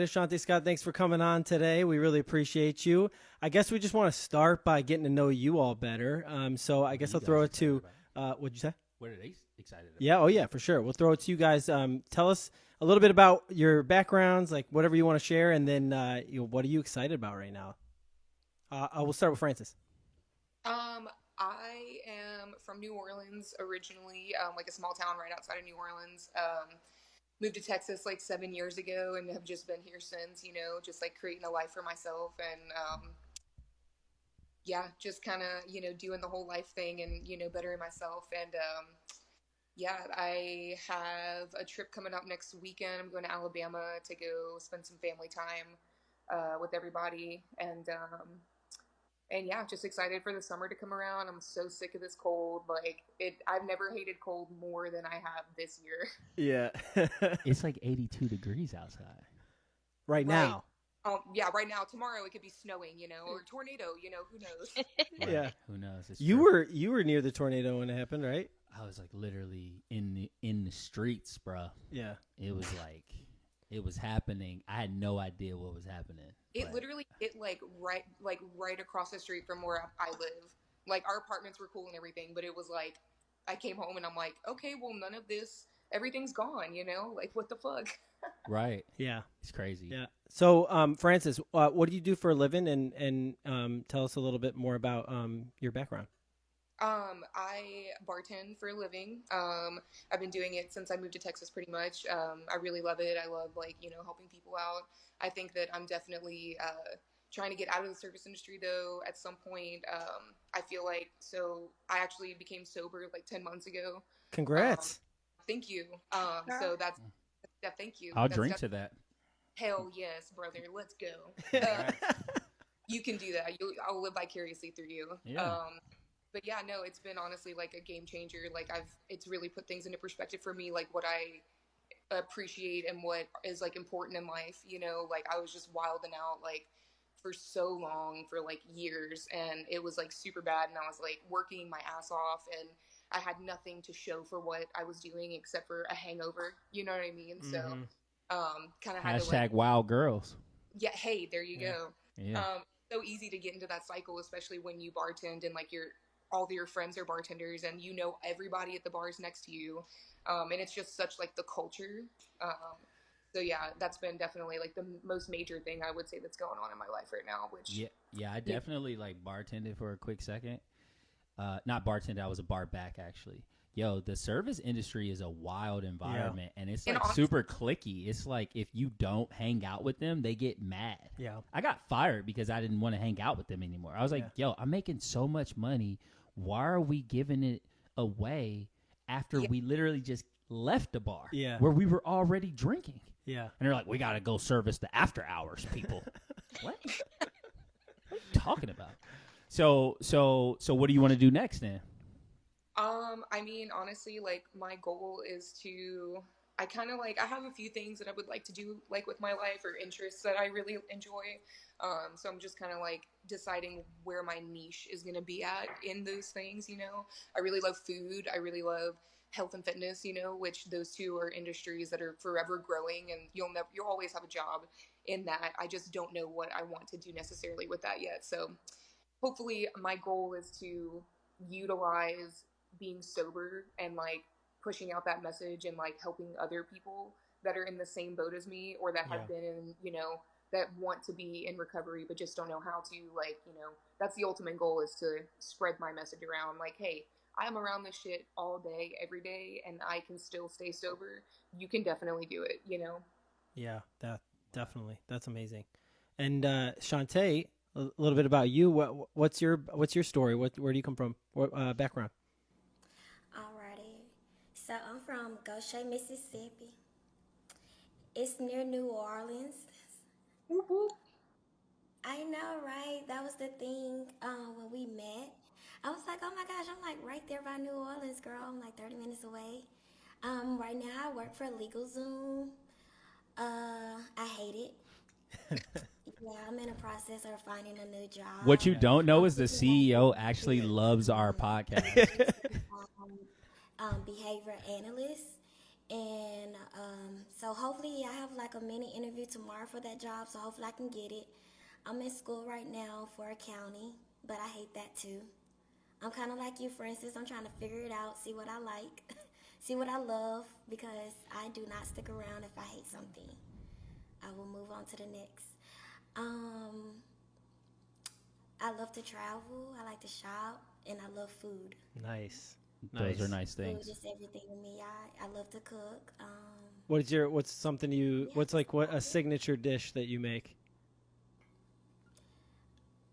Shontae, Scott, thanks for coming on today. We really appreciate you. I guess we just want to start by getting to know you all better. So I guess I'll throw it to, what'd you say? What are they excited about? Yeah, oh yeah, for sure. We'll throw it to you guys. Tell us a little bit about your backgrounds, like whatever you want to share, and then what are you excited about right now? We'll start with Francis. I am from New Orleans originally, like a small town right outside of New Orleans. Moved to Texas like 7 years ago and have just been here since, just like creating a life for myself and, yeah, just kind of, doing the whole life thing and, bettering myself. And, yeah, I have a trip coming up next weekend. I'm going to Alabama to go spend some family time, with everybody. And yeah, just excited for the summer to come around. I'm so sick of this cold. I've never hated cold more than I have this year. Yeah. It's like 82 degrees outside. Right now. Yeah, right now. Tomorrow it could be snowing, or tornado, who knows? Right. Yeah. Who knows? It's You true. were near the tornado when it happened, right? I was like literally in the streets, bro. Yeah. It was like it was happening. I had no idea what was happening. It literally hit right across the street from where I live. Like our apartments were cool and everything, but it was like I came home and I'm like, okay, well none of this, everything's gone, like what the fuck? Right. Yeah. It's crazy. Yeah. So, Francis, what do you do for a living, and tell us a little bit more about your background. I bartend for a living. I've been doing it since I moved to Texas pretty much. I really love it. I love helping people out. I think that I'm definitely, trying to get out of the service industry though at some point. I feel like, so I actually became sober like 10 months ago. Congrats. Thank you. So that's, yeah, thank you. I'll drink to that. Hell yes, brother. Let's go. You can do that. I'll live vicariously through you. Yeah. But yeah, no, it's been honestly like a game changer. Like it's really put things into perspective for me, like what I appreciate and what is like important in life. Like I was just wilding out like for so long, for like years, and it was like super bad. And I was like working my ass off, and I had nothing to show for what I was doing except for a hangover. You know what I mean? Mm-hmm. So, kind of had to Hashtag wild girls. Yeah. Hey, there you go. Yeah. So easy to get into that cycle, especially when you bartend and like all of your friends are bartenders and everybody at the bars next to you. And it's just such like the culture. So yeah, that's been definitely like the most major thing I would say that's going on in my life right now, which yeah, I definitely like bartended for a quick second. Not bartended, I was a bar back actually. Yo, the service industry is a wild environment, and it's like super cliquey. It's like if you don't hang out with them, they get mad. Yeah. I got fired because I didn't want to hang out with them anymore. I was like, yo, I'm making so much money. Why are we giving it away after we literally just left the bar where we were already drinking? Yeah. And they're like, we got to go service the after hours people. What? What are you talking about? So what do you want to do next then? I mean, honestly, like my goal is to, I have a few things that I would like to do like with my life or interests that I really enjoy. So I'm just kind of like deciding where my niche is going to be at in those things. I really love food. I really love health and fitness, which those two are industries that are forever growing, and you'll always have a job in that. I just don't know what I want to do necessarily with that yet. So hopefully my goal is to utilize being sober and like pushing out that message and like helping other people that are in the same boat as me, or that have been in, that want to be in recovery but just don't know how to, like, that's the ultimate goal, is to spread my message around like, hey, I'm around this shit all day, every day, and I can still stay sober. You can definitely do it, Yeah, definitely. That's amazing. And Shontae, a little bit about you. What's your story? Where do you come from? What background? Alrighty. So I'm from Goshen, Mississippi. It's near New Orleans. I know, right? That was the thing when we met. I was like, oh my gosh, I'm like right there by New Orleans, girl. I'm like 30 minutes away. Right now I work for LegalZoom. I hate it. Yeah, I'm in a process of finding a new job. What you don't know is the CEO actually loves our podcast. Behavior analyst, And so hopefully I have like a mini interview tomorrow for that job. So hopefully I can get it. I'm in school right now for accounting, but I hate that too. I'm kind of like you, Francis. I'm trying to figure it out, see what I like, see what I love, because I do not stick around if I hate something. I will move on to the next. Um, I love to travel. I like to shop, and I love food. Nice. Those are Nice. nice Food things. is everything to me. I love to cook. What's something you, Yeah, what's that's like what about a it. signature dish that you make?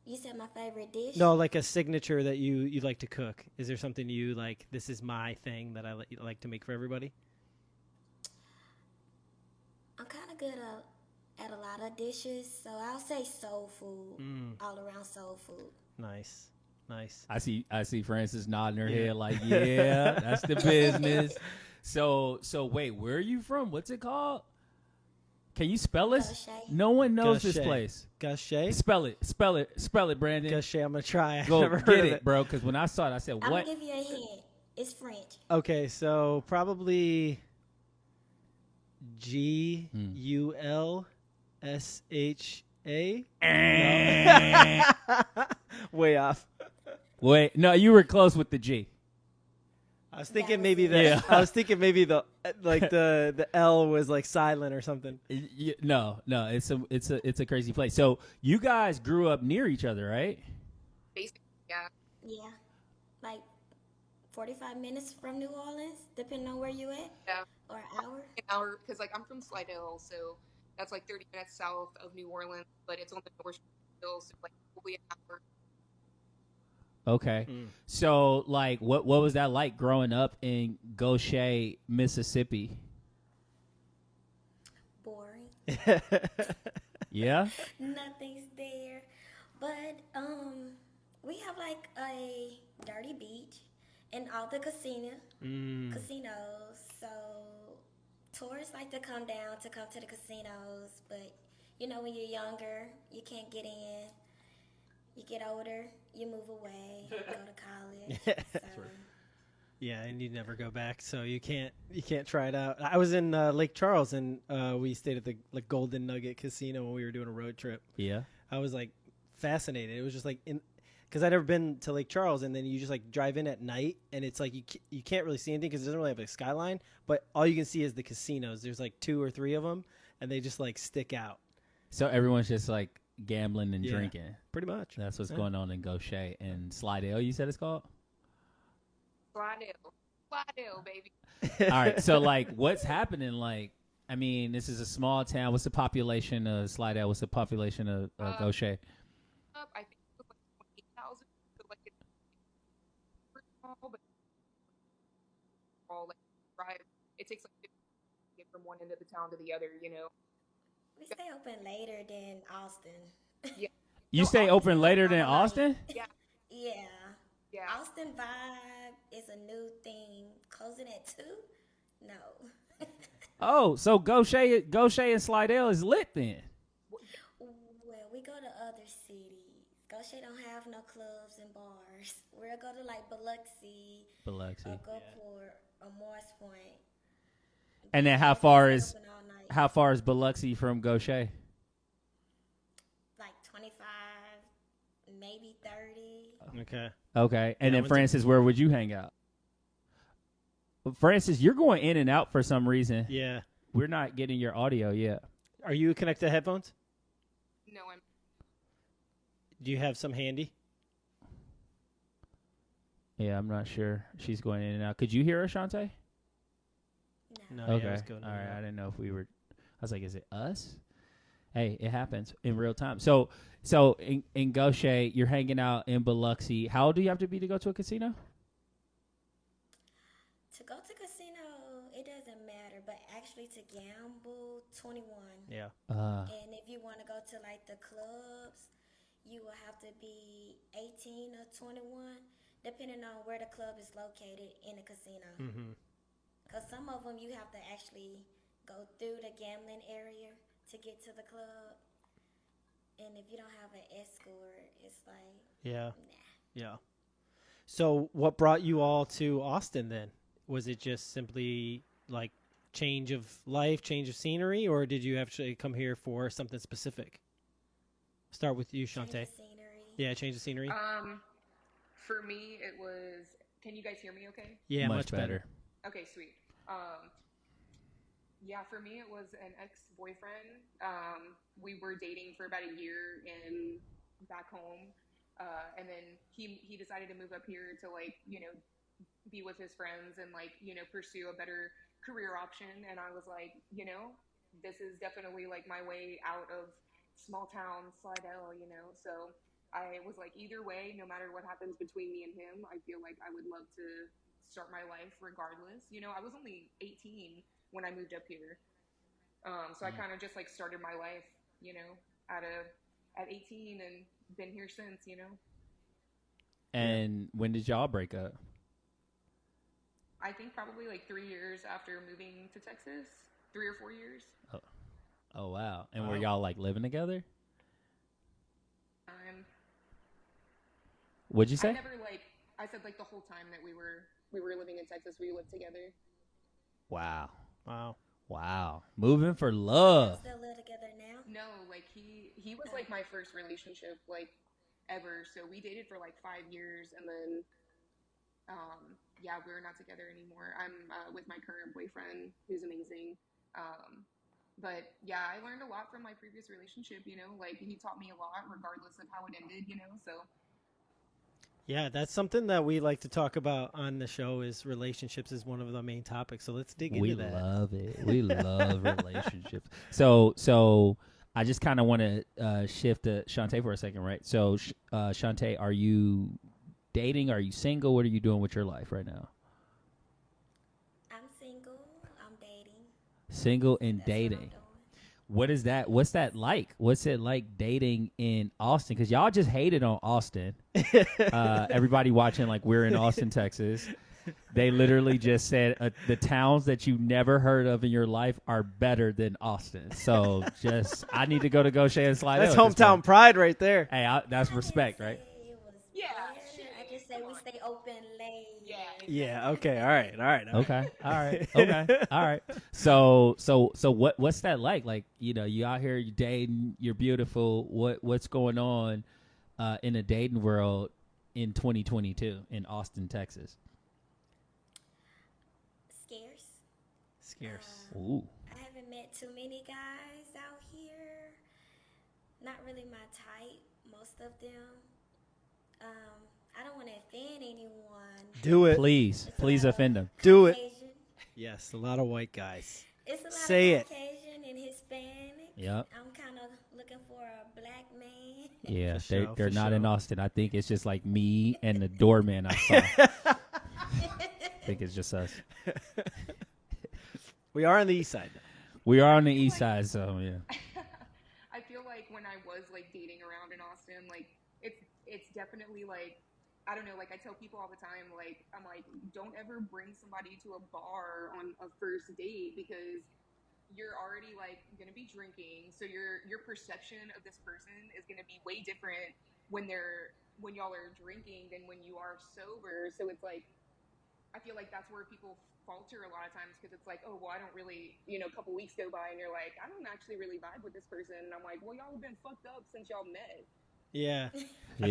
You said my favorite dish. No, like a signature that you like to cook. Is there something you like, this is my thing that I like to make for everybody? I'm kind of good at a lot of dishes, so I'll say soul food, Mm, all around soul food. nice. Nice. I see Francis nodding her Yeah. head like, yeah, that's the business. So wait, where are you from? What's it called? Can you spell this? Gaucher. No one knows this Gaucher. place. Gaucher? Spell it, Brandon. Gaucher, I'm going to try. I've Go never heard get of it, bro. Because when I saw it, I said, I'm what? gonna give you a hint. It's French. Okay, so probably Gulsha. No. Way off. Wait, no, you were close with the G. I was That thinking was maybe it. the Yeah. I was thinking maybe the like the L was like silent or something. No, it's a crazy place. So you guys grew up near each other, right? Basically, yeah. Yeah, like 45 minutes from New Orleans, depending on where you at, Yeah. or an hour. An hour, because like I'm from Slidell, so that's like 30 minutes south of New Orleans, but it's on the north shore, so like probably an hour. Okay. Mm. So like what was that like growing up in Gaucher, Mississippi? Boring. Yeah? Nothing's there. But we have like a dirty beach and all the casinos. So tourists like to come down to come to the casinos, but you know when you're younger, you can't get in. You get older, you move away, go to college. So Yeah, and you never go back, so you can't try it out. I was in Lake Charles, and we stayed at the like Golden Nugget Casino when we were doing a road trip. Yeah. I was like fascinated. It was just like because I'd never been to Lake Charles, and then you just like drive in at night, and it's like you can't really see anything because it doesn't really have a skyline, but all you can see is the casinos. There's like 2 or 3 of them, and they just like stick out. So everyone's just like gambling and Yeah. drinking. Pretty much. That's what's Yeah. going on in Gaucher and Slidell, you said it's called? Slidell, baby. All right. So like what's happening like I mean, this is a small town. What's the population of Slidell? What's the population of Gaucher? I think it was like 28,000, so like it's super small, but all like drive. It takes like 15 minutes to get from one end of the town to the other, you know. we stay open later than Austin. Yeah, You No, stay Austin open is later not than allowed. Austin? Yeah, Yeah. yeah. Austin vibe is a new thing. Closing at 2? No. Oh, so Gaucher and Slidell is lit then. Well, we go to other cities. Goshen don't have no clubs and bars. We'll go to like Biloxi, Biloxi. or Gulfport, or Morris Point. And then They stay open all night. how far is Biloxi from Gaucher? Like 25, maybe 30. Okay. Okay. And Yeah, then Francis, where would you hang out? Francis, you're going in and out for some reason. Yeah. We're not getting your audio yet. Are you connected to headphones? No, I'm. Do you have some handy? Yeah, I'm not sure. She's going in and out. Could you hear her, Shontae? No. No. Yeah, Okay. it was going All in and right. out. I didn't know if we were. I was like, is it us? Hey, it happens in real time. So in Gaucher, you're hanging out in Biloxi. How old do you have to be to go to a casino? To go to casino, it doesn't matter, but actually to gamble, 21. Yeah. And if you want to go to like the clubs, you will have to be 18 or 21, depending on where the club is located in the casino. Mm-hmm. Because some of them you have to actually go through the gambling area to get to the club. And if you don't have an escort, it's like, Yeah. nah. Yeah. So what brought you all to Austin then? Was it just simply like change of life, change of scenery, or did you actually come here for something specific? Start with you, Shontae. Change of scenery. Yeah, change of scenery. For me, it was. Can you guys hear me? Okay. Yeah, much better. Okay, sweet. Yeah, for me, it was an ex-boyfriend. We were dating for about a year back home, and then he decided to move up here to like be with his friends and like pursue a better career option. And I was like, this is definitely like my way out of small town Slidell. So I was like, either way, no matter what happens between me and him, I feel like I would love to start my life regardless. I was only 18 when I moved up here. So I kind of just like started my life, at 18 and been here since, And when did y'all break up? I think probably like 3 years after moving to Texas, 3 or 4 years. Oh wow. And were y'all like living together? What'd you say? I said like the whole time that we were living in Texas, we lived together. Wow. Moving for love. Still live together now? No, like he was like my first relationship like ever. So we dated for like 5 years, and then we're not together anymore. I'm with my current boyfriend, who's amazing. But yeah, I learned a lot from my previous relationship. Like he taught me a lot, regardless of how it ended. So. Yeah, that's something that we like to talk about on the show. Is relationships is one of the main topics. So let's dig into that. We love it. We love relationships. So I just kind of want to shift to Shontae for a second, right? So Shontae, are you dating? Are you single? What are you doing with your life right now? I'm single. I'm dating. Single and That's dating. What What is that? What's that like? What's it like dating in Austin? Because y'all just hated on Austin. Everybody watching, like, we're in Austin, Texas. They literally just said the towns that you never heard of in your life are better than Austin. So I need to go to Goshen and Slidell. That's hometown pride right there. Hey, that's respect, right? Yeah. I just say we stay open late. Yeah. Okay. All right. Okay. All right. So what's that like? Like, you out here, you dating, you're beautiful. What's going on in the dating world in 2022 in Austin, Texas? Scarce. Ooh. I haven't met too many guys out here. Not really my type, most of them. I don't want to offend anyone. Do it. Please offend them. Do it. Yes, a lot of white guys. It's a lot Say of Caucasian and Hispanic. Yep. I'm kind of looking for a black man. Yeah, For they're not sure. in Austin. I think it's just like me and the doorman I saw. I think it's just us. We are on the east side. We are on the east side, so yeah. I feel like when I was like dating around in Austin, like it's definitely like, I don't know, like I tell people all the time, like I'm like, don't ever bring somebody to a bar on a first date, because you're already like gonna be drinking, so your perception of this person is gonna be way different when y'all are drinking than when you are sober. So it's like, I feel like that's where people falter a lot of times, because it's like, oh, well, I don't really, a couple weeks go by and you're like, I don't actually really vibe with this person. And I'm like, well, y'all have been fucked up since y'all met. Yeah. Yeah.